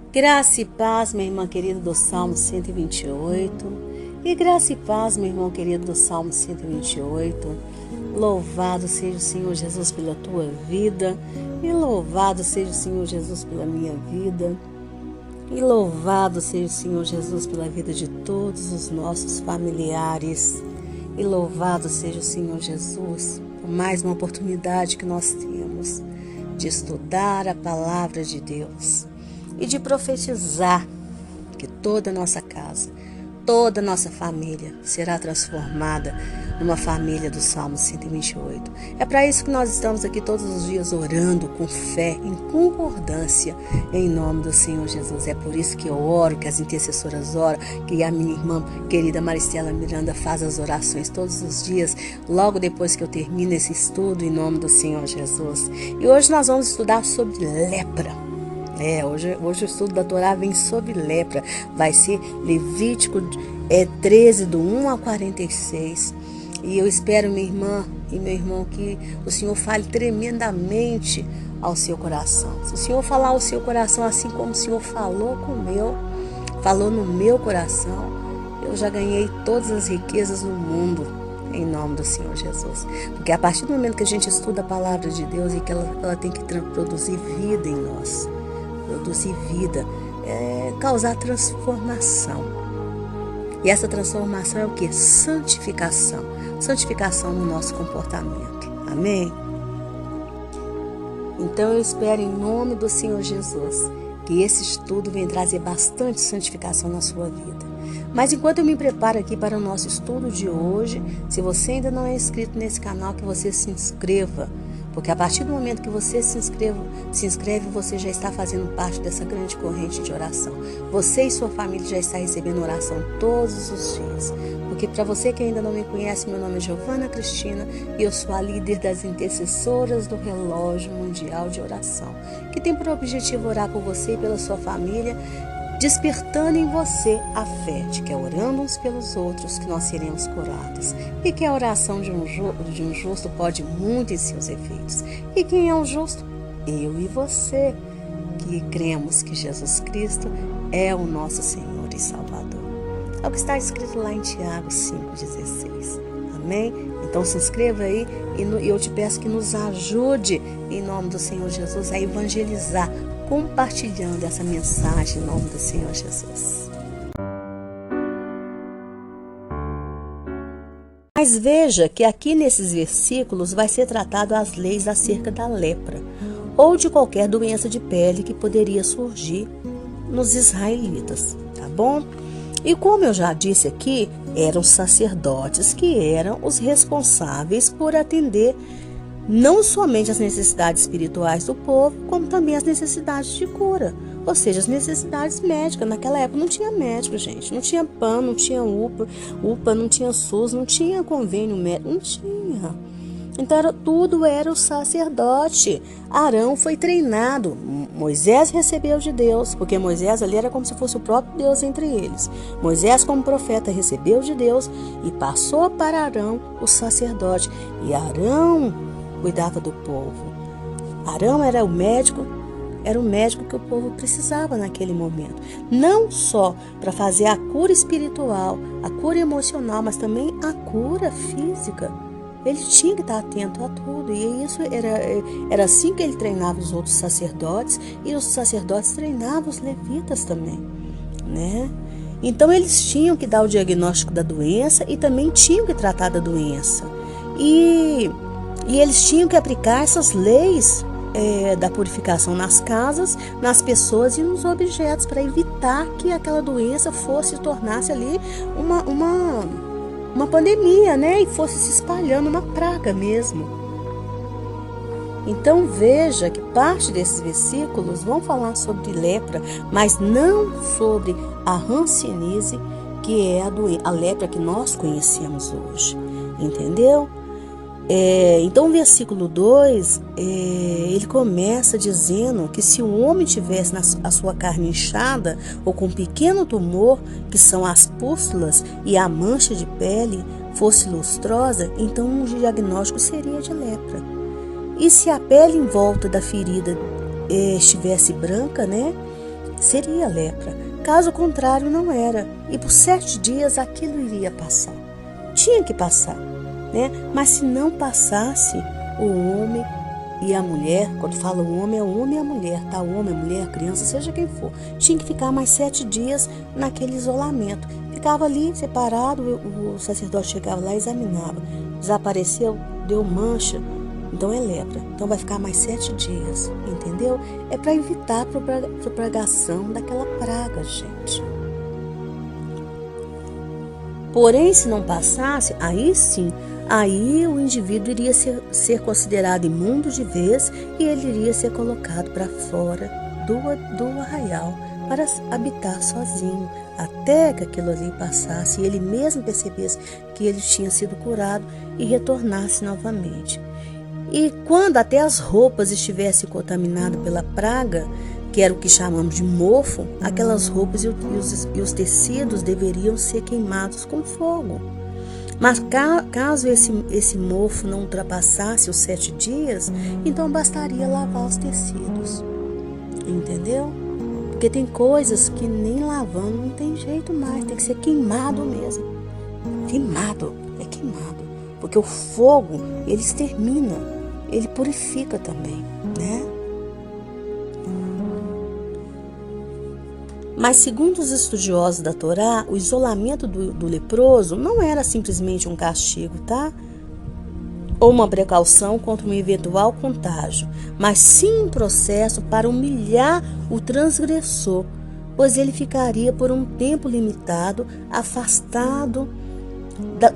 Graça e paz, minha irmã querida, do Salmo 128. E graça e paz, meu irmão querido, do Salmo 128. Louvado seja o Senhor Jesus pela tua vida. E louvado seja o Senhor Jesus pela minha vida. E louvado seja o Senhor Jesus pela vida de todos os nossos familiares. E louvado seja o Senhor Jesus por mais uma oportunidade que nós temos de estudar a palavra de Deus e de profetizar que toda a nossa casa, toda a nossa família será transformada numa família do Salmo 128. É para isso que nós estamos aqui todos os dias orando com fé, em concordância, em nome do Senhor Jesus. É por isso que eu oro, que as intercessoras oram, que a minha irmã querida Maristela Miranda faz as orações todos os dias, logo depois que eu termino esse estudo, em nome do Senhor Jesus. E hoje nós vamos estudar sobre lepra. Hoje o estudo da Torá vem sobre lepra. Vai ser Levítico 13, do 1 ao 46. E eu espero, minha irmã e meu irmão, que o Senhor fale tremendamente ao seu coração. Se o Senhor falar ao seu coração assim como o Senhor falou falou no meu coração, eu já ganhei todas as riquezas do mundo, em nome do Senhor Jesus. Porque a partir do momento que a gente estuda a palavra de Deus e que ela tem que produzir vida em nós, produzir vida, causar transformação. E essa transformação é o que? Santificação. Santificação no nosso comportamento. Amém? Então eu espero em nome do Senhor Jesus que esse estudo venha trazer bastante santificação na sua vida. Mas enquanto eu me preparo aqui para o nosso estudo de hoje, se você ainda não é inscrito nesse canal, que você se inscreva. Porque a partir do momento que você se inscreve, você já está fazendo parte dessa grande corrente de oração. Você e sua família já está recebendo oração todos os dias. Porque para você que ainda não me conhece, meu nome é Giovana Cristina e eu sou a líder das intercessoras do Relógio Mundial de Oração, que tem por objetivo orar por você e pela sua família, despertando em você a fé de que é orando uns pelos outros que nós seremos curados, e que a oração de um justo pode muito em seus efeitos. E quem é o justo? Eu e você, que cremos que Jesus Cristo é o nosso Senhor e Salvador. É o que está escrito lá em Tiago 5,16. Amém? Então se inscreva aí e eu te peço que nos ajude, em nome do Senhor Jesus, a evangelizar, compartilhando essa mensagem em nome do Senhor Jesus. Mas veja que aqui nesses versículos vai ser tratado as leis acerca da lepra ou de qualquer doença de pele que poderia surgir nos israelitas, tá bom? E como eu já disse aqui, eram sacerdotes que eram os responsáveis por atender não somente as necessidades espirituais do povo, como também as necessidades de cura, ou seja, as necessidades médicas. Naquela época não tinha médico, gente, não tinha PAN, não tinha UPA, não tinha SUS, não tinha convênio médico, não tinha. Então tudo era o sacerdote. Arão foi treinado, Moisés recebeu de Deus, porque Moisés ali era como se fosse o próprio Deus entre eles. Moisés, como profeta, recebeu de Deus e passou para Arão, o sacerdote, e Arão cuidava do povo. Arão era o médico que o povo precisava naquele momento. Não só para fazer a cura espiritual, a cura emocional, mas também a cura física. Ele tinha que estar atento a tudo. E isso era assim que ele treinava os outros sacerdotes, e os sacerdotes treinavam os levitas também, né? Então eles tinham que dar o diagnóstico da doença e também tinham que tratar da doença. E eles tinham que aplicar essas leis da purificação nas casas, nas pessoas e nos objetos, para evitar que aquela doença tornasse ali uma pandemia, né? E fosse se espalhando, uma praga mesmo. Então veja que parte desses versículos vão falar sobre lepra, mas não sobre a hanseníase, que é a lepra que nós conhecemos hoje. Entendeu? Então o versículo 2, ele começa dizendo que se o homem tivesse a sua carne inchada ou com um pequeno tumor, que são as pústulas, e a mancha de pele fosse lustrosa, então o diagnóstico seria de lepra. E se a pele em volta da ferida estivesse branca, né? seria lepra. Caso contrário, não era. E por 7 dias aquilo iria passar. Tinha que passar, né? Mas se não passasse, o homem e a mulher, quando fala o homem, é o homem e a mulher, tá? O homem, a mulher, a criança, seja quem for, tinha que ficar mais 7 dias naquele isolamento. Ficava ali separado, o sacerdote chegava lá e examinava. Desapareceu, deu mancha, então é lepra. Então vai ficar mais 7 dias, entendeu? É para evitar a propagação daquela praga, gente. Porém, se não passasse, aí sim, aí o indivíduo iria ser considerado imundo de vez e ele iria ser colocado para fora do arraial para habitar sozinho, até que aquilo ali passasse e ele mesmo percebesse que ele tinha sido curado e retornasse novamente. E quando até as roupas estivessem contaminadas pela praga, que era o que chamamos de mofo, aquelas roupas e os tecidos deveriam ser queimados com fogo. Mas caso esse mofo não ultrapassasse os 7 dias, então bastaria lavar os tecidos. Entendeu? Porque tem coisas que nem lavando não tem jeito mais, tem que ser queimado mesmo. Queimado, é queimado. Porque o fogo, ele extermina, ele purifica também, né? Mas segundo os estudiosos da Torá, o isolamento do leproso não era simplesmente um castigo, tá? Ou uma precaução contra um eventual contágio, mas sim um processo para humilhar o transgressor, pois ele ficaria por um tempo limitado, afastado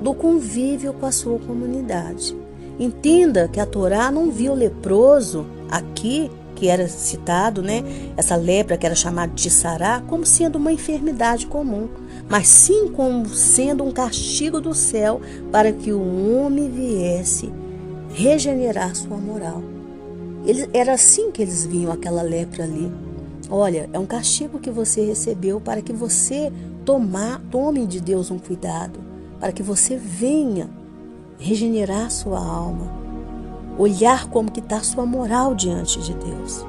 do convívio com a sua comunidade. Entenda que a Torá não viu o leproso aqui, que era citado, né, essa lepra que era chamada de sará, como sendo uma enfermidade comum, mas sim como sendo um castigo do céu para que o homem viesse regenerar sua moral. Era assim que eles viam aquela lepra ali. Olha, é um castigo que você recebeu para que você tome de Deus um cuidado, para que você venha regenerar sua alma, olhar como que está a sua moral diante de Deus,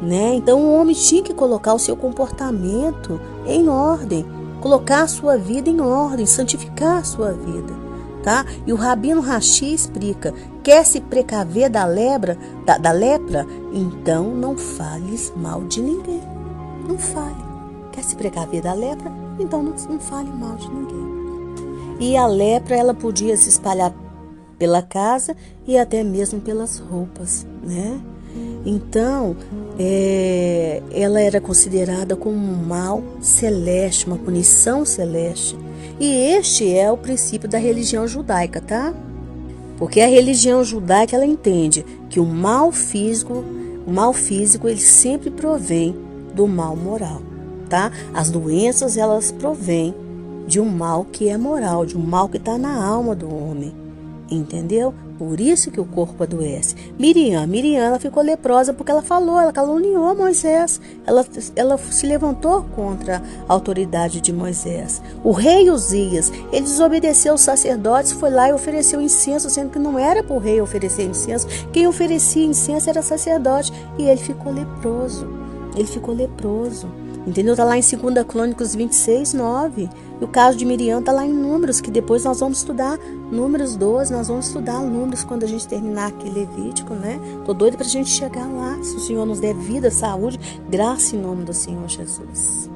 né? Então o homem tinha que colocar o seu comportamento em ordem, colocar a sua vida em ordem, santificar a sua vida, tá? E o Rabino Rashi explica: quer se precaver da lepra, então não fales mal de ninguém. Não fale. Quer se precaver da lepra? Então não fale mal de ninguém. E a lepra, ela podia se espalhar pela casa e até mesmo pelas roupas, né? Então, ela era considerada como um mal celeste, uma punição celeste. E este é o princípio da religião judaica, tá? Porque a religião judaica, ela entende que o mal físico, ele sempre provém do mal moral, tá? As doenças, elas provêm de um mal que é moral, de um mal que está na alma do homem. Entendeu? Por isso que o corpo adoece. Miriam, ela ficou leprosa porque ela caluniou Moisés. Ela se levantou contra a autoridade de Moisés. O rei Uzias, ele desobedeceu os sacerdotes, foi lá e ofereceu incenso, sendo que não era para o rei oferecer incenso. Quem oferecia incenso era sacerdote. E ele ficou leproso. Entendeu? Está lá em 2 Crônicas 26, 9. E o caso de Miriam está lá em Números, que depois nós vamos estudar. Números 12, nós vamos estudar Números quando a gente terminar aqui Levítico, né? Tô doida para a gente chegar lá. Se o Senhor nos der vida, saúde, graça em nome do Senhor Jesus.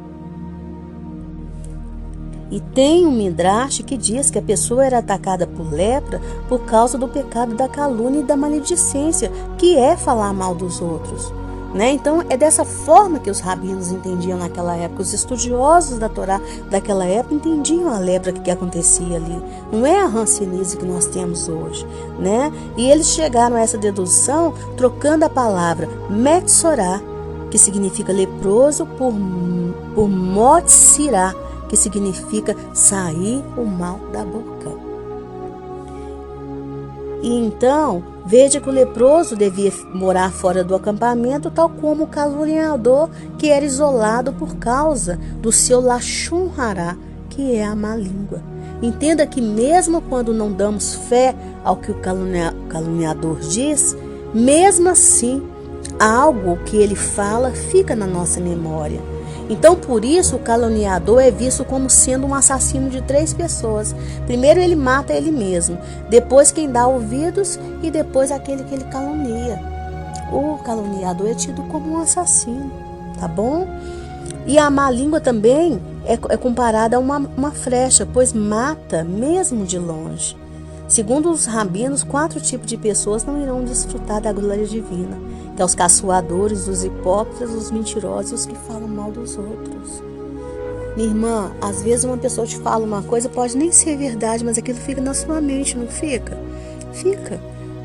E tem um midrash que diz que a pessoa era atacada por lepra por causa do pecado da calúnia e da maledicência, que é falar mal dos outros. Né? Então é dessa forma que os rabinos entendiam naquela época, os estudiosos da Torá daquela época entendiam a lepra que acontecia ali. Não é a hanseníase que nós temos hoje, né? E eles chegaram a essa dedução trocando a palavra metsorá, que significa leproso, por motsirá, que significa sair o mal da boca. E então, veja que o leproso devia morar fora do acampamento, tal como o caluniador, que era isolado por causa do seu lashon hará, que é a má língua. Entenda que mesmo quando não damos fé ao que o caluniador diz, mesmo assim, algo que ele fala fica na nossa memória. Então, por isso, o caluniador é visto como sendo um assassino de 3 pessoas. Primeiro ele mata ele mesmo, depois quem dá ouvidos e depois aquele que ele calunia. O caluniador é tido como um assassino, tá bom? E a má língua também é comparada a uma flecha, pois mata mesmo de longe. Segundo os rabinos, 4 tipos de pessoas não irão desfrutar da glória divina, que é os caçoadores, os hipócritas, os mentirosos e os que falam mal dos outros. Minha irmã, às vezes uma pessoa te fala uma coisa, pode nem ser verdade, mas aquilo fica na sua mente, não fica? Fica.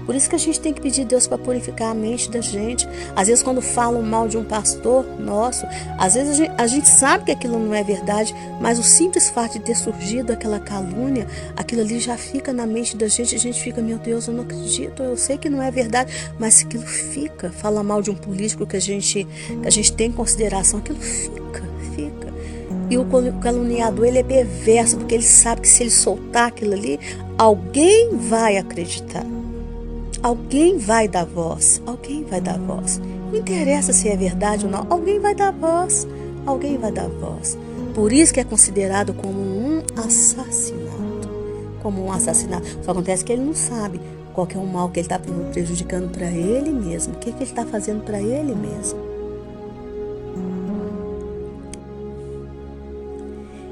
Por isso que a gente tem que pedir a Deus para purificar a mente da gente. Às vezes quando falam mal de um pastor nosso, às vezes a gente sabe que aquilo não é verdade, mas o simples fato de ter surgido aquela calúnia, aquilo ali já fica na mente da gente, a gente fica, meu Deus, eu não acredito, eu sei que não é verdade, mas aquilo fica. Fala mal de um político que a gente tem em consideração, aquilo fica. E o caluniador, ele é perverso, porque ele sabe que se ele soltar aquilo ali, alguém vai acreditar. Alguém vai dar voz, Não interessa se é verdade ou não, alguém vai dar voz. Por isso que é considerado como um assassinato. Só acontece que ele não sabe qual que é o mal que ele está prejudicando para ele mesmo. O que ele está fazendo para ele mesmo.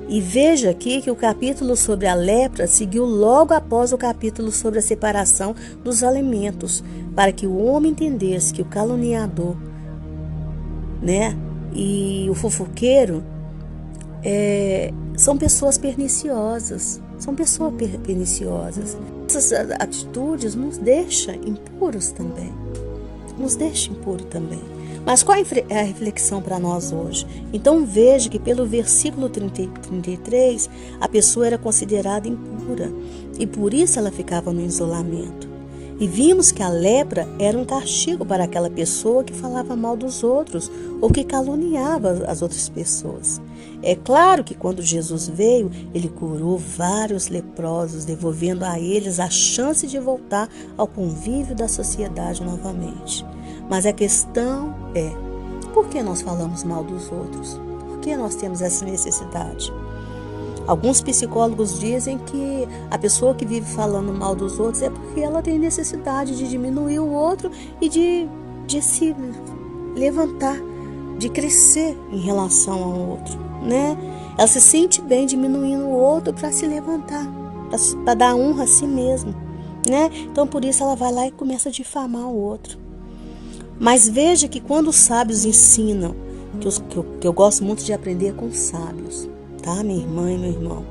E veja aqui que o capítulo sobre a lepra seguiu logo após o capítulo sobre a separação dos alimentos, para que o homem entendesse que o caluniador, e o fofoqueiro são pessoas perniciosas. Essas atitudes nos deixam impuros também. Mas qual é a reflexão para nós hoje? Então veja que pelo versículo 33, a pessoa era considerada impura e por isso ela ficava no isolamento. E vimos que a lepra era um castigo para aquela pessoa que falava mal dos outros ou que caluniava as outras pessoas. É claro que quando Jesus veio, ele curou vários leprosos, devolvendo a eles a chance de voltar ao convívio da sociedade novamente. Mas a questão é, por que nós falamos mal dos outros? Por que nós temos essa necessidade? Alguns psicólogos dizem que a pessoa que vive falando mal dos outros é porque ela tem necessidade de diminuir o outro e de se levantar, de crescer em relação ao outro, Ela se sente bem diminuindo o outro para se levantar, para dar honra a si mesma, Então por isso ela vai lá e começa a difamar o outro. Mas veja que quando os sábios ensinam, que eu gosto muito de aprender com os sábios, tá, minha irmã e meu irmão?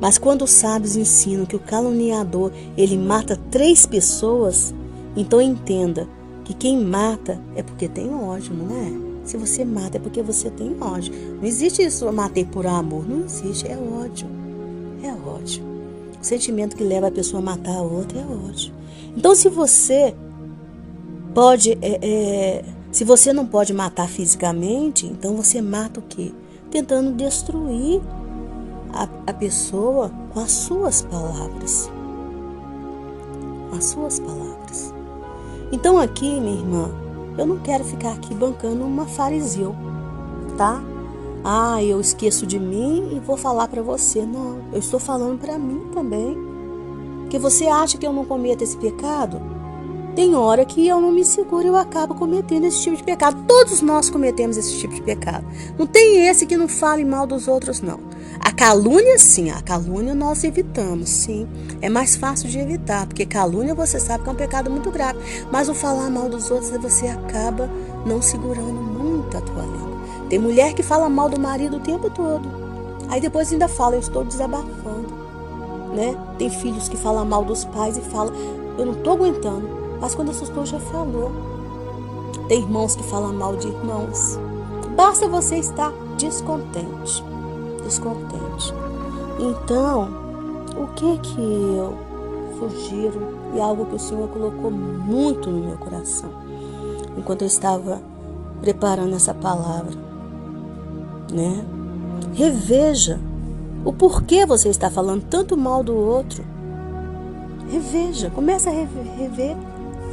Mas quando os sábios ensinam que o caluniador, ele mata 3 pessoas, então entenda que quem mata é porque tem ódio, não é? Se você mata é porque você tem ódio. Não existe isso, eu matei por amor, não existe, é ódio. O sentimento que leva a pessoa a matar a outra é ódio. Então se você se você não pode matar fisicamente, então você mata o quê? Tentando destruir a pessoa com as suas palavras. Então aqui, minha irmã, eu não quero ficar aqui bancando uma fariseu, tá? Eu esqueço de mim e vou falar para você. Não, eu estou falando para mim também. Porque você acha que eu não cometo esse pecado? Tem hora que eu não me seguro e eu acabo cometendo esse tipo de pecado. Todos nós cometemos esse tipo de pecado. Não tem esse que não fale mal dos outros, não. A calúnia, sim. A calúnia nós evitamos, sim. É mais fácil de evitar, porque calúnia você sabe que é um pecado muito grave. Mas o falar mal dos outros, você acaba não segurando muito a tua língua. Tem mulher que fala mal do marido o tempo todo. Aí depois ainda fala, eu estou desabafando. Tem filhos que falam mal dos pais e falam, eu não estou aguentando. Mas quando assustou, já falou. Tem irmãos que falam mal de irmãos. Basta você estar descontente. Então, o que eu sugiro, e algo que o Senhor colocou muito no meu coração, enquanto eu estava preparando essa palavra, Reveja o porquê você está falando tanto mal do outro. Reveja, começa a rever.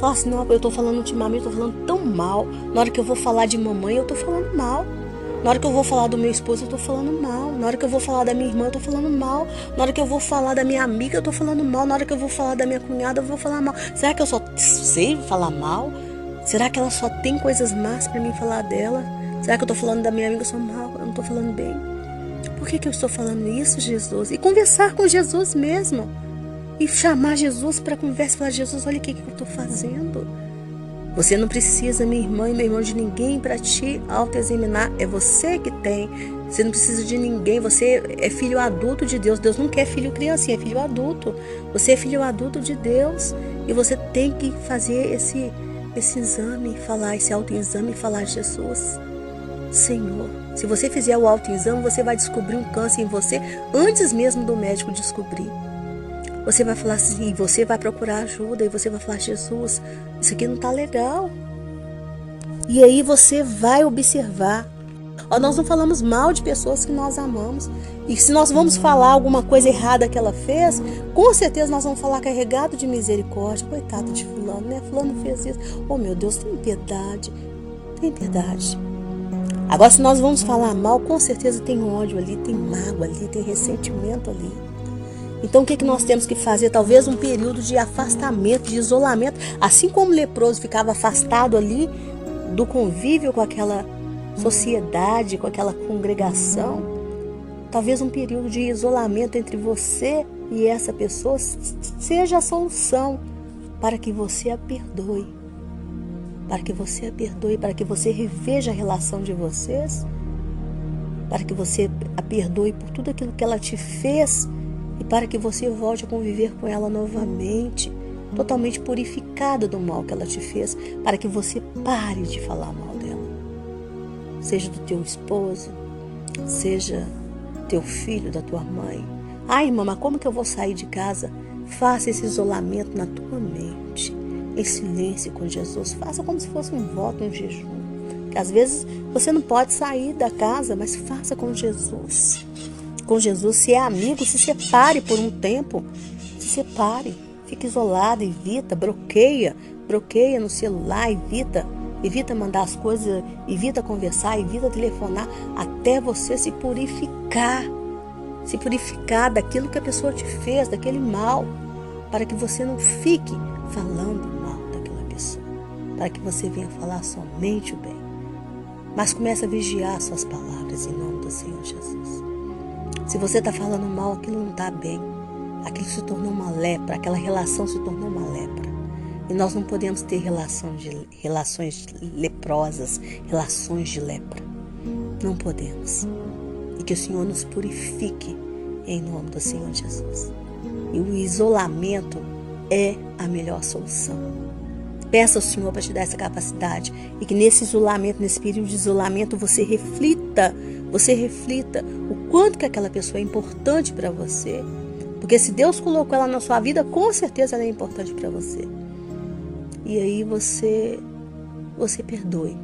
Fala assim, não, eu tô falando ultimamente, eu tô falando tão mal. Na hora que eu vou falar de mamãe, eu tô falando mal. Na hora que eu vou falar do meu esposo, eu tô falando mal. Na hora que eu vou falar da minha irmã, eu tô falando mal. Na hora que eu vou falar da minha amiga, eu tô falando mal. Na hora que eu vou falar da minha cunhada, eu vou falar mal. Será que eu só sei falar mal? Será que ela só tem coisas más pra mim falar dela? Será que eu tô falando da minha amiga só mal? Eu não tô falando bem? Por que eu estou falando isso, Jesus? E conversar com Jesus mesmo. E chamar Jesus para conversa e falar, Jesus, olha o que eu estou fazendo. Você não precisa, minha irmã e meu irmão, de ninguém para te autoexaminar. É você que tem. Você não precisa de ninguém. Você é filho adulto de Deus. Deus não quer filho criancinha, é filho adulto. Você é filho adulto de Deus. E você tem que fazer esse exame, falar esse autoexame e falar, Jesus, Senhor, se você fizer o autoexame, você vai descobrir um câncer em você antes mesmo do médico descobrir. Você vai falar assim, você vai procurar ajuda e você vai falar, Jesus, isso aqui não está legal. E aí você vai observar. Nós não falamos mal de pessoas que nós amamos. E se nós vamos falar alguma coisa errada que ela fez, com certeza nós vamos falar carregado de misericórdia. Coitado de fulano, né? Fulano fez isso. Oh, meu Deus, tem piedade. Tem piedade. Agora, se nós vamos falar mal, com certeza tem ódio ali, tem mágoa ali, tem ressentimento ali. Então, o que nós temos que fazer? Talvez um período de afastamento, de isolamento. Assim como o leproso ficava afastado ali do convívio com aquela sociedade, com aquela congregação, talvez um período de isolamento entre você e essa pessoa seja a solução para que você a perdoe. Para que você a perdoe, para que você reveja a relação de vocês, para que você a perdoe por tudo aquilo que ela te fez e para que você volte a conviver com ela novamente, totalmente purificada do mal que ela te fez, para que você pare de falar mal dela. Seja do teu esposo, seja teu filho, da tua mãe. Ai, irmã, mas como que eu vou sair de casa? Faça esse isolamento na tua mente, em silêncio com Jesus. Faça como se fosse um voto, um jejum. Porque às vezes você não pode sair da casa, mas faça com Jesus. Com Jesus, se é amigo, se separe por um tempo. Se separe, fique isolado, evita, bloqueia no celular, evita mandar as coisas, evita conversar, evita telefonar, até você se purificar daquilo que a pessoa te fez, daquele mal, para que você não fique falando mal daquela pessoa, para que você venha falar somente o bem. Mas comece a vigiar suas palavras em nome do Senhor Jesus. Se você está falando mal, aquilo não está bem. Aquilo se tornou uma lepra, aquela relação se tornou uma lepra. E nós não podemos ter relações leprosas, relações de lepra. Não podemos. E que o Senhor nos purifique em nome do Senhor Jesus. E o isolamento é a melhor solução. Peça ao Senhor para te dar essa capacidade. E que nesse isolamento, nesse período de isolamento, você reflita o quanto que aquela pessoa é importante para você. Porque se Deus colocou ela na sua vida, com certeza ela é importante para você. E aí você perdoe.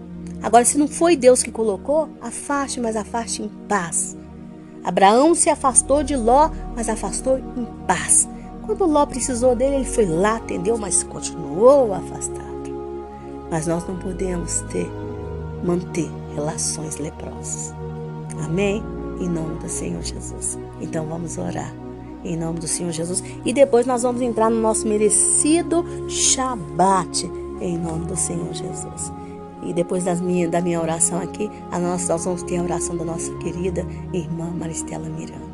Agora, se não foi Deus que colocou, afaste, mas afaste em paz. Abraão se afastou de Ló, mas afastou em paz. Quando Ló precisou dele, ele foi lá, atendeu, mas continuou afastado. Mas nós não podemos manter relações leprosas. Amém? Em nome do Senhor Jesus. Então vamos orar em nome do Senhor Jesus. E depois nós vamos entrar no nosso merecido Shabat em nome do Senhor Jesus. E depois da minha oração aqui, nós vamos ter a oração da nossa querida irmã Maristela Miranda.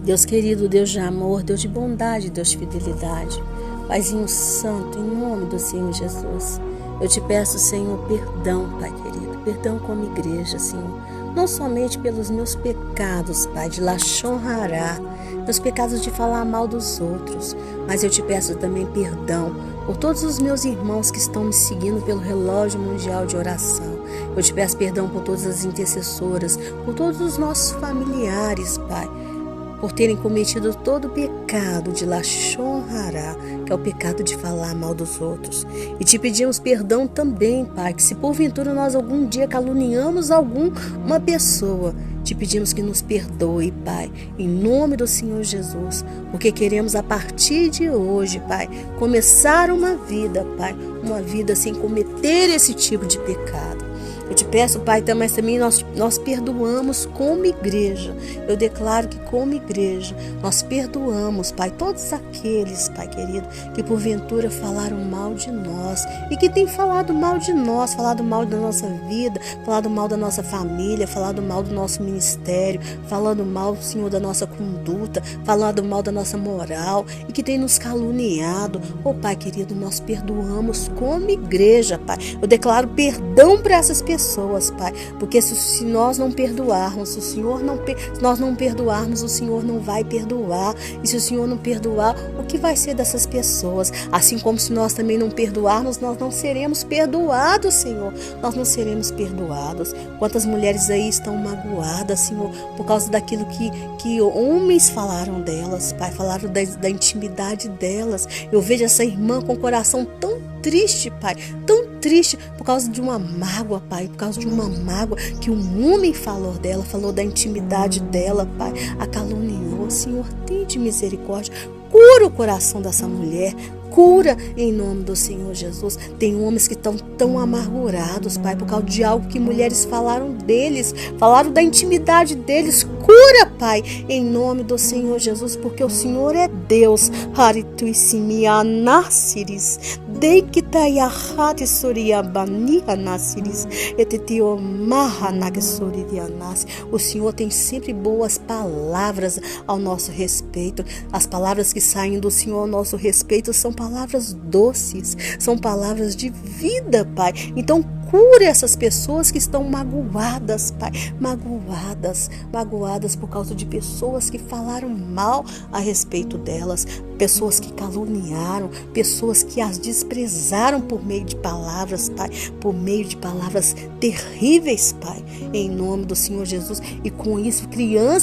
Deus querido, Deus de amor, Deus de bondade, Deus de fidelidade, Paizinho Santo, em nome do Senhor Jesus, eu te peço, Senhor, perdão, Pai querido, perdão como igreja, Senhor, não somente pelos meus pecados, Pai, de Lashon Hará, meus pecados de falar mal dos outros, mas eu te peço também perdão por todos os meus irmãos que estão me seguindo pelo relógio mundial de oração. Eu te peço perdão por todas as intercessoras, por todos os nossos familiares, Pai, por terem cometido todo o pecado de Lashon Hará, que é o pecado de falar mal dos outros. E te pedimos perdão também, Pai, que se porventura nós algum dia caluniamos uma pessoa, te pedimos que nos perdoe, Pai, em nome do Senhor Jesus, porque queremos a partir de hoje, Pai, começar uma vida, Pai, uma vida sem cometer esse tipo de pecado. Eu te peço, Pai, mas também nós perdoamos como igreja. Eu declaro que como igreja nós perdoamos, Pai, todos aqueles, Pai querido, que porventura falaram mal de nós e que têm falado mal de nós, falado mal da nossa vida, falado mal da nossa família, falado mal do nosso ministério, falando mal, Senhor, da nossa conduta, falado mal da nossa moral e que tem nos caluniado. Pai querido, nós perdoamos como igreja, Pai. Eu declaro perdão para essas pessoas, Pai, porque se nós não perdoarmos, se nós não perdoarmos, o Senhor não vai perdoar, e se o Senhor não perdoar, o que vai ser dessas pessoas? Assim como se nós também não perdoarmos, nós não seremos perdoados, Senhor, nós não seremos perdoados. Quantas mulheres aí estão magoadas, Senhor, por causa daquilo que homens falaram delas, Pai, falaram da intimidade delas. Eu vejo essa irmã com o coração tão triste, Pai, tão triste por causa de uma mágoa, Pai, por causa de uma mágoa que um homem falou dela, falou da intimidade dela, Pai, a caluniou. Senhor, tem de misericórdia, cura o coração dessa mulher, cura em nome do Senhor Jesus. Tem homens que estão tão amargurados, Pai, por causa de algo que mulheres falaram deles, falaram da intimidade deles. Cura, Pai, em nome do Senhor Jesus, porque o Senhor é Deus. O Senhor tem sempre boas palavras ao nosso respeito. As palavras que saem do Senhor ao nosso respeito são palavras doces, são palavras de vida, Pai. Então cure essas pessoas que estão magoadas, Pai, magoadas por causa de pessoas que falaram mal a respeito delas, pessoas que caluniaram, pessoas que as desprezaram por meio de palavras, Pai, por meio de palavras terríveis, Pai, em nome do Senhor Jesus. E com isso,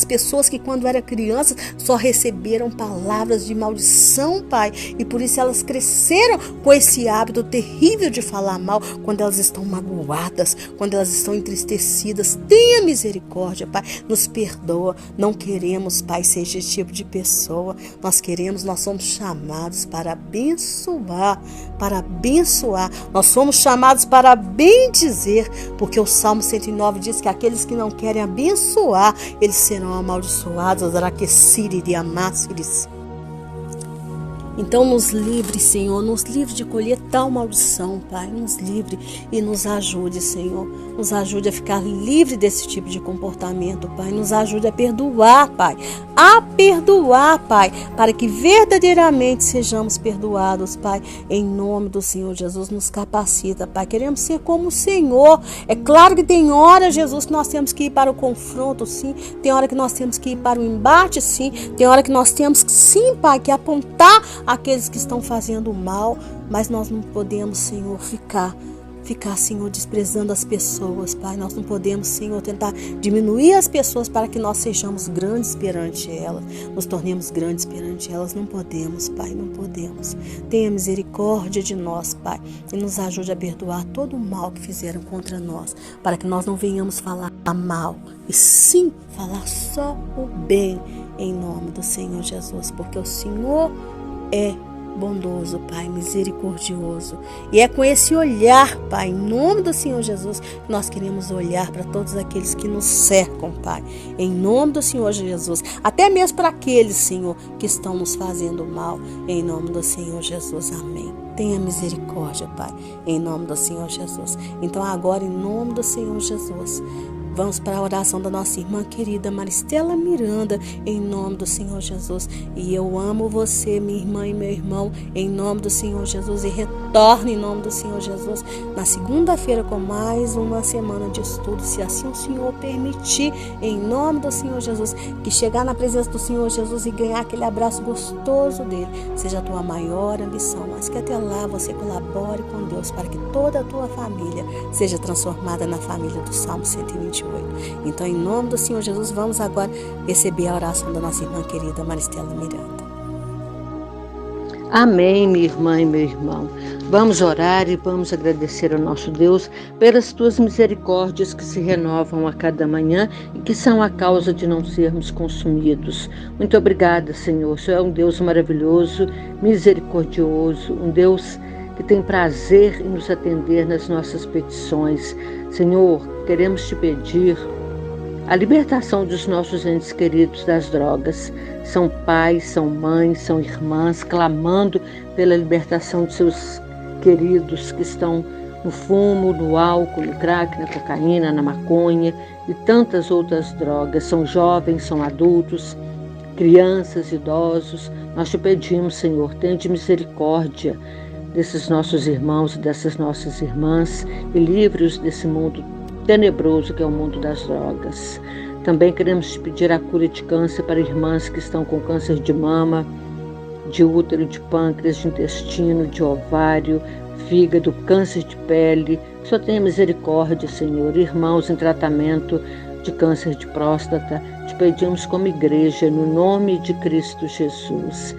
pessoas que quando eram crianças só receberam palavras de maldição, Pai, e por isso elas cresceram com esse hábito terrível de falar mal quando elas estão magoadas, quando elas estão entristecidas. Tenha misericórdia, Pai, nos perdoa. Não queremos, Pai, ser esse tipo de pessoa. Nós somos chamados para abençoar, nós somos chamados para bendizer, porque o Salmo 109 diz que aqueles que não querem abençoar, eles serão amaldiçoados. Então nos livre, Senhor, nos livre de colher tal maldição, Pai, nos livre e nos ajude, Senhor, nos ajude a ficar livre desse tipo de comportamento, Pai, nos ajude a perdoar, Pai, para que verdadeiramente sejamos perdoados, Pai, em nome do Senhor Jesus. Nos capacita, Pai, queremos ser como o Senhor. É claro que tem hora, Jesus, que nós temos que ir para o confronto, sim, tem hora que nós temos que ir para o embate, sim, tem hora que nós temos, sim, Pai, que apontar aqueles que estão fazendo mal, mas nós não podemos, Senhor, ficar, Senhor, desprezando as pessoas, Pai. Nós não podemos, Senhor, tentar diminuir as pessoas para que nós sejamos grandes perante elas, nos tornemos grandes perante elas. Não podemos, Pai, não podemos. Tenha misericórdia de nós, Pai, e nos ajude a perdoar todo o mal que fizeram contra nós, para que nós não venhamos falar mal, e sim falar só o bem, em nome do Senhor Jesus, porque o Senhor é bondoso, Pai, misericordioso. E é com esse olhar, Pai, em nome do Senhor Jesus, que nós queremos olhar para todos aqueles que nos cercam, Pai, em nome do Senhor Jesus, até mesmo para aqueles, Senhor, que estão nos fazendo mal, em nome do Senhor Jesus, amém. Tenha misericórdia, Pai, em nome do Senhor Jesus. Então agora, em nome do Senhor Jesus, vamos para a oração da nossa irmã querida Maristela Miranda, em nome do Senhor Jesus. E eu amo você, minha irmã e meu irmão, em nome do Senhor Jesus. E retorne em nome do Senhor Jesus na segunda-feira com mais uma semana de estudo, se assim o Senhor permitir, em nome do Senhor Jesus. Que chegar na presença do Senhor Jesus e ganhar aquele abraço gostoso dele seja a tua maior ambição, mas que até lá você colabore com Deus para que toda a tua família seja transformada na família do Salmo 128. Então, em nome do Senhor Jesus, vamos agora receber a oração da nossa irmã querida Maristela Miranda. Amém, minha irmã e meu irmão. Vamos orar e vamos agradecer ao nosso Deus pelas tuas misericórdias que se renovam a cada manhã e que são a causa de não sermos consumidos. Muito obrigada, Senhor. O Senhor é um Deus maravilhoso, misericordioso, um Deus que tem prazer em nos atender nas nossas petições. Senhor, queremos te pedir a libertação dos nossos entes queridos das drogas. São pais, são mães, são irmãs clamando pela libertação de seus queridos que estão no fumo, no álcool, no crack, na cocaína, na maconha e tantas outras drogas. São jovens, são adultos, crianças, idosos. Nós te pedimos, Senhor, tende misericórdia desses nossos irmãos e dessas nossas irmãs e livre-os desse mundo tenebroso que é o mundo das drogas. Também queremos te pedir a cura de câncer para irmãs que estão com câncer de mama, de útero, de pâncreas, de intestino, de ovário, fígado, câncer de pele. Só tenha misericórdia, Senhor. Irmãos em tratamento de câncer de próstata, te pedimos como igreja, no nome de Cristo Jesus.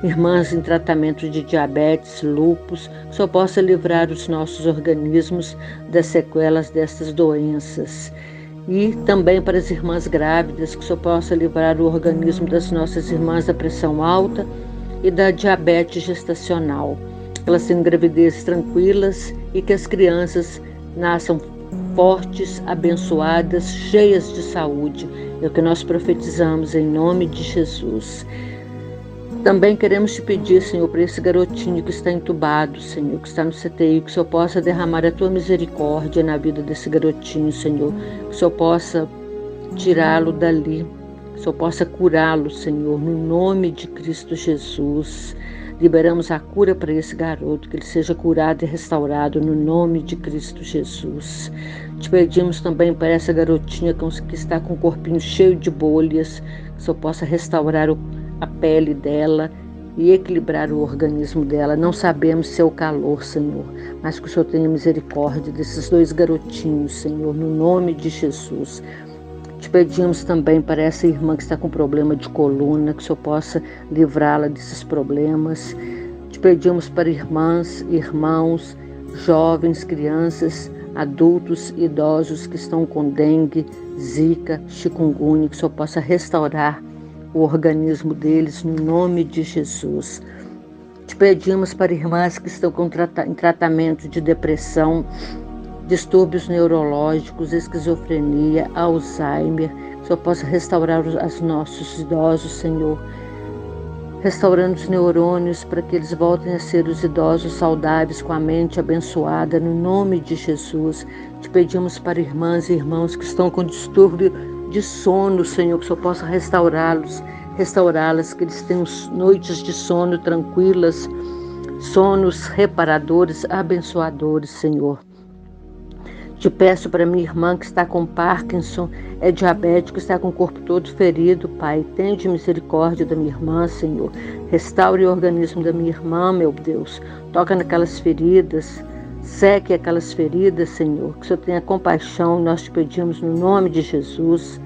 Irmãs em tratamento de diabetes, lúpus, só possa livrar os nossos organismos das sequelas destas doenças. E também para as irmãs grávidas, que só possa livrar o organismo das nossas irmãs da pressão alta e da diabetes gestacional. Elas tenham gravidezes tranquilas e que as crianças nasçam fortes, abençoadas, cheias de saúde. É o que nós profetizamos em nome de Jesus. Também queremos te pedir, Senhor, para esse garotinho que está entubado, Senhor, que está no CTI, que o Senhor possa derramar a tua misericórdia na vida desse garotinho, Senhor, que o Senhor possa tirá-lo dali, que o Senhor possa curá-lo, Senhor, no nome de Cristo Jesus. Liberamos a cura para esse garoto, que ele seja curado e restaurado no nome de Cristo Jesus. Te pedimos também para essa garotinha que está com o corpinho cheio de bolhas, que o Senhor possa restaurar a pele dela e equilibrar o organismo dela. Não sabemos se é o calor, Senhor, mas que o Senhor tenha misericórdia desses dois garotinhos, Senhor, no nome de Jesus. Te pedimos também para essa irmã que está com problema de coluna, que o Senhor possa livrá-la desses problemas. Te pedimos para irmãs, irmãos, jovens, crianças, adultos, idosos que estão com dengue, zika, chikungunya, que o Senhor possa restaurar o organismo deles, no nome de Jesus. Te pedimos para irmãs que estão em tratamento de depressão, distúrbios neurológicos, esquizofrenia, Alzheimer, que o Senhor possa restaurar os nossos idosos, Senhor, restaurando os neurônios para que eles voltem a ser os idosos saudáveis, com a mente abençoada, no nome de Jesus. Te pedimos para irmãs e irmãos que estão com distúrbio de sono, Senhor, que o Senhor possa restaurá-las, que eles tenham noites de sono tranquilas, sonos reparadores, abençoadores, Senhor. Te peço para minha irmã que está com Parkinson, é diabética, está com o corpo todo ferido, Pai. Tende misericórdia da minha irmã, Senhor. Restaure o organismo da minha irmã, meu Deus. Toca naquelas feridas, seque aquelas feridas, Senhor. Que o Senhor tenha compaixão, nós te pedimos no nome de Jesus.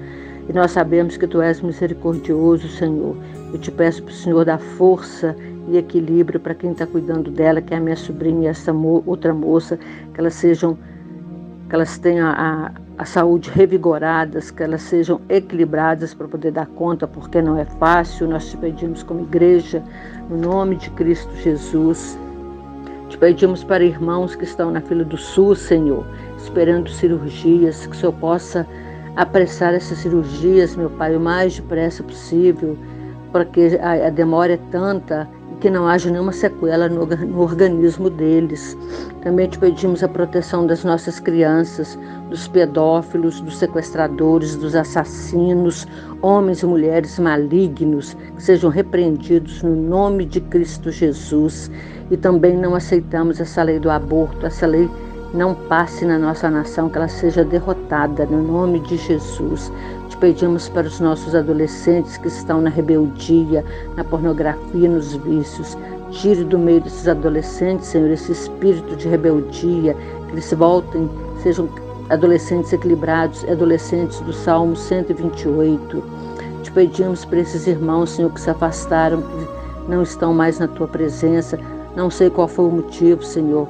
E nós sabemos que Tu és misericordioso, Senhor. Eu te peço para o Senhor dar força e equilíbrio para quem está cuidando dela, que é a minha sobrinha e essa outra moça, que elas tenham a saúde revigoradas, que elas sejam equilibradas para poder dar conta, porque não é fácil. Nós te pedimos como igreja, no nome de Cristo Jesus. Te pedimos para irmãos que estão na fila do SUS, Senhor, esperando cirurgias, que o Senhor possa apressar essas cirurgias, meu Pai, o mais depressa possível, para que a demora é tanta e que não haja nenhuma sequela no organismo deles. Também te pedimos a proteção das nossas crianças, dos pedófilos, dos sequestradores, dos assassinos, homens e mulheres malignos, que sejam repreendidos no nome de Cristo Jesus. E também não aceitamos essa lei do aborto, essa lei não passe na nossa nação, que ela seja derrotada no nome de Jesus. Te pedimos para os nossos adolescentes que estão na rebeldia, na pornografia, nos vícios. Tire do meio desses adolescentes, Senhor, esse espírito de rebeldia, que eles voltem, sejam adolescentes equilibrados, adolescentes do Salmo 128. Te pedimos para esses irmãos, Senhor, que se afastaram, não estão mais na tua presença. Não sei qual foi o motivo, Senhor,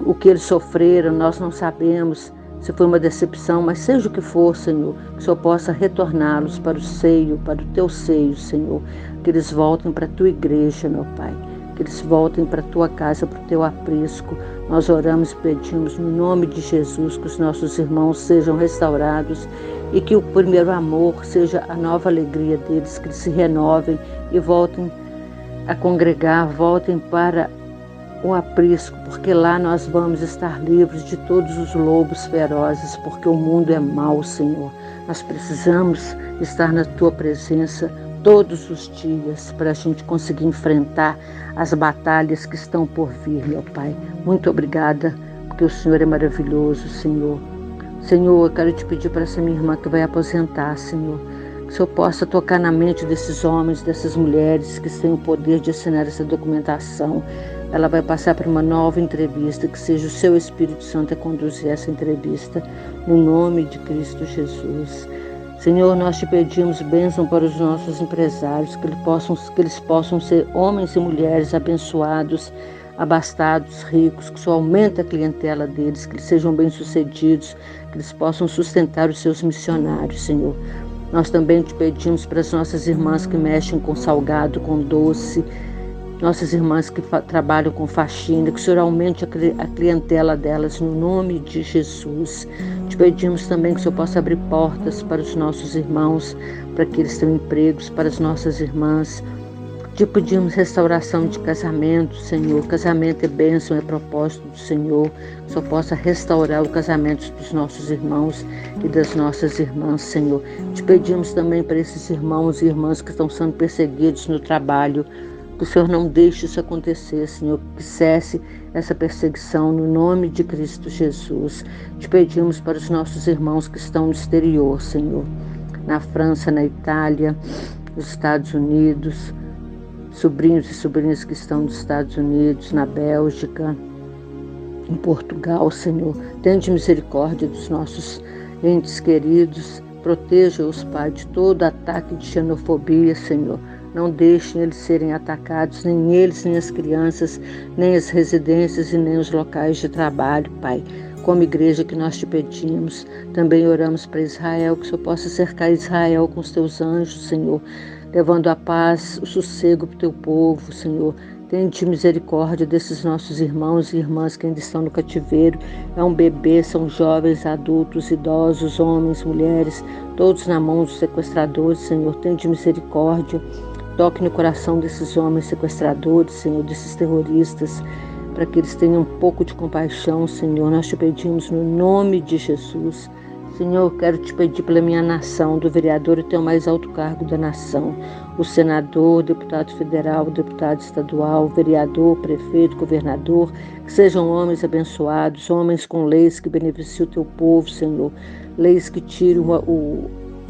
o que eles sofreram, nós não sabemos se foi uma decepção, mas seja o que for, Senhor, que o Senhor possa retorná-los para o seio, para o teu seio, Senhor, que eles voltem para a tua igreja, meu Pai, que eles voltem para a tua casa, para o teu aprisco. Nós oramos e pedimos no nome de Jesus que os nossos irmãos sejam restaurados e que o primeiro amor seja a nova alegria deles, que eles se renovem e voltem a congregar, voltem para o aprisco, porque lá nós vamos estar livres de todos os lobos ferozes, porque o mundo é mau, Senhor. Nós precisamos estar na tua presença todos os dias para a gente conseguir enfrentar as batalhas que estão por vir, meu Pai. Muito obrigada, porque o Senhor é maravilhoso, Senhor. Senhor, eu quero te pedir para essa minha irmã que vai aposentar, Senhor, que o Senhor possa tocar na mente desses homens, dessas mulheres que têm o poder de assinar essa documentação. Ela vai passar por uma nova entrevista, que seja o seu Espírito Santo a conduzir essa entrevista, no nome de Cristo Jesus. Senhor, nós te pedimos bênção para os nossos empresários, que eles possam ser homens e mulheres abençoados, abastados, ricos, que o Senhor aumente a clientela deles, que eles sejam bem-sucedidos, que eles possam sustentar os seus missionários, Senhor. Nós também te pedimos para as nossas irmãs que mexem com salgado, com doce, nossas irmãs que trabalham com faxina, que o Senhor aumente a clientela delas no nome de Jesus. Te pedimos também que o Senhor possa abrir portas para os nossos irmãos, para que eles tenham empregos, para as nossas irmãs. Te pedimos restauração de casamento, Senhor. Casamento é bênção, é propósito do Senhor. Que o Senhor possa restaurar o casamento dos nossos irmãos e das nossas irmãs, Senhor. Te pedimos também para esses irmãos e irmãs que estão sendo perseguidos no trabalho, que o Senhor não deixe isso acontecer, Senhor, que cesse essa perseguição no nome de Cristo Jesus. Te pedimos para os nossos irmãos que estão no exterior, Senhor, na França, na Itália, nos Estados Unidos, sobrinhos e sobrinhas que estão nos Estados Unidos, na Bélgica, em Portugal, Senhor. Tende misericórdia dos nossos entes queridos, proteja-os, Pai, de todo ataque de xenofobia, Senhor. Não deixem eles serem atacados, nem eles, nem as crianças, nem as residências e nem os locais de trabalho, Pai. Como igreja que nós te pedimos, também oramos para Israel, que o Senhor possa cercar Israel com os teus anjos, Senhor, levando a paz, o sossego para o teu povo, Senhor. Tende misericórdia desses nossos irmãos e irmãs que ainda estão no cativeiro. É um bebê, são jovens, adultos, idosos, homens, mulheres, todos na mão dos sequestradores, Senhor. Tende misericórdia. Toque no coração desses homens sequestradores, Senhor, desses terroristas, para que eles tenham um pouco de compaixão, Senhor. Nós te pedimos no nome de Jesus. Senhor, eu quero te pedir pela minha nação, do vereador até o mais alto cargo da nação, o senador, o deputado federal, o deputado estadual, o vereador, o prefeito, o governador, que sejam homens abençoados, homens com leis que beneficiem o teu povo, Senhor, leis que tiram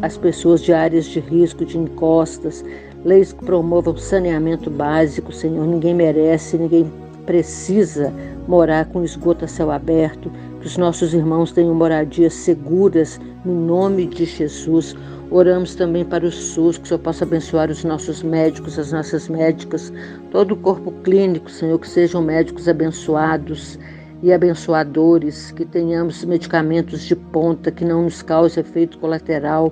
as pessoas de áreas de risco, de encostas, leis que promovam saneamento básico, Senhor. Ninguém merece, ninguém precisa morar com esgoto a céu aberto. Que os nossos irmãos tenham moradias seguras, no nome de Jesus. Oramos também para o SUS, que o Senhor possa abençoar os nossos médicos, as nossas médicas, todo o corpo clínico, Senhor, que sejam médicos abençoados e abençoadores, que tenhamos medicamentos de ponta, que não nos cause efeito colateral,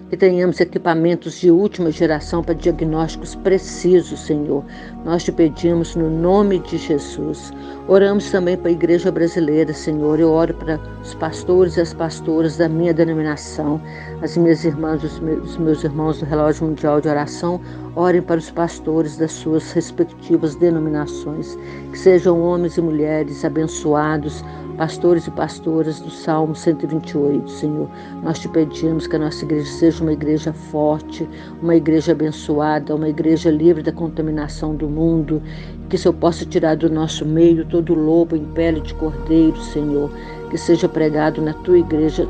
que tenhamos equipamentos de última geração para diagnósticos precisos, Senhor. Nós te pedimos no nome de Jesus. Oramos também para a igreja brasileira, Senhor. Eu oro para os pastores e as pastoras da minha denominação, as minhas irmãs, os meus irmãos do Relógio Mundial de Oração. Orem para os pastores das suas respectivas denominações, que sejam homens e mulheres abençoados, pastores e pastoras do Salmo 128, Senhor. Nós te pedimos que a nossa igreja seja uma igreja forte, uma igreja abençoada, uma igreja livre da contaminação do mundo, que o Senhor possa tirar do nosso meio todo lobo em pele de cordeiro, Senhor, que seja pregado na tua igreja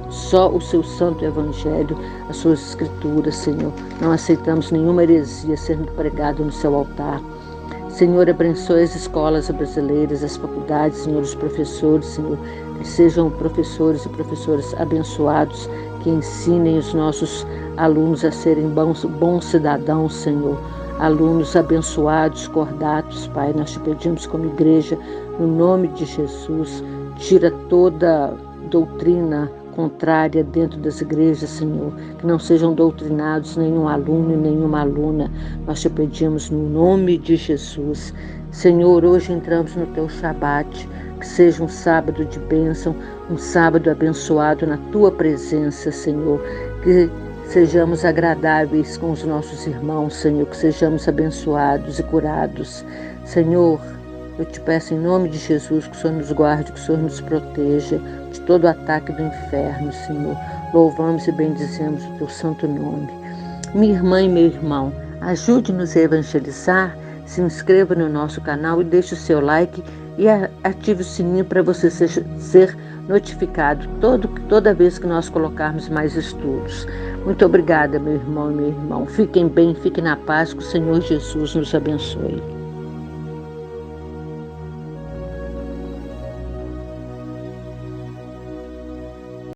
só o seu santo evangelho, as suas escrituras, Senhor. Não aceitamos nenhuma heresia sendo pregada no seu altar. Senhor, abençoe as escolas brasileiras, as faculdades, Senhor, os professores, Senhor, que sejam professores e professoras abençoados, que ensinem os nossos alunos a serem bons cidadãos, Senhor, alunos abençoados, cordatos, Pai. Nós te pedimos como igreja, no nome de Jesus, tira toda doutrina contrária dentro das igrejas, Senhor, que não sejam doutrinados nenhum aluno e nenhuma aluna. Nós te pedimos no nome de Jesus. Senhor, hoje entramos no teu Shabat, que seja um sábado de bênção, um sábado abençoado na tua presença, Senhor, que sejamos agradáveis com os nossos irmãos, Senhor, que sejamos abençoados e curados. Senhor, eu te peço em nome de Jesus que o Senhor nos guarde, que o Senhor nos proteja de todo o ataque do inferno, Senhor. Louvamos e bendizemos o teu santo nome. Minha irmã e meu irmão, ajude-nos a evangelizar, se inscreva no nosso canal e deixe o seu like e ative o sininho para você ser notificado toda vez que nós colocarmos mais estudos. Muito obrigada, meu irmão e meu irmão. Fiquem bem, fiquem na paz, que o Senhor Jesus nos abençoe.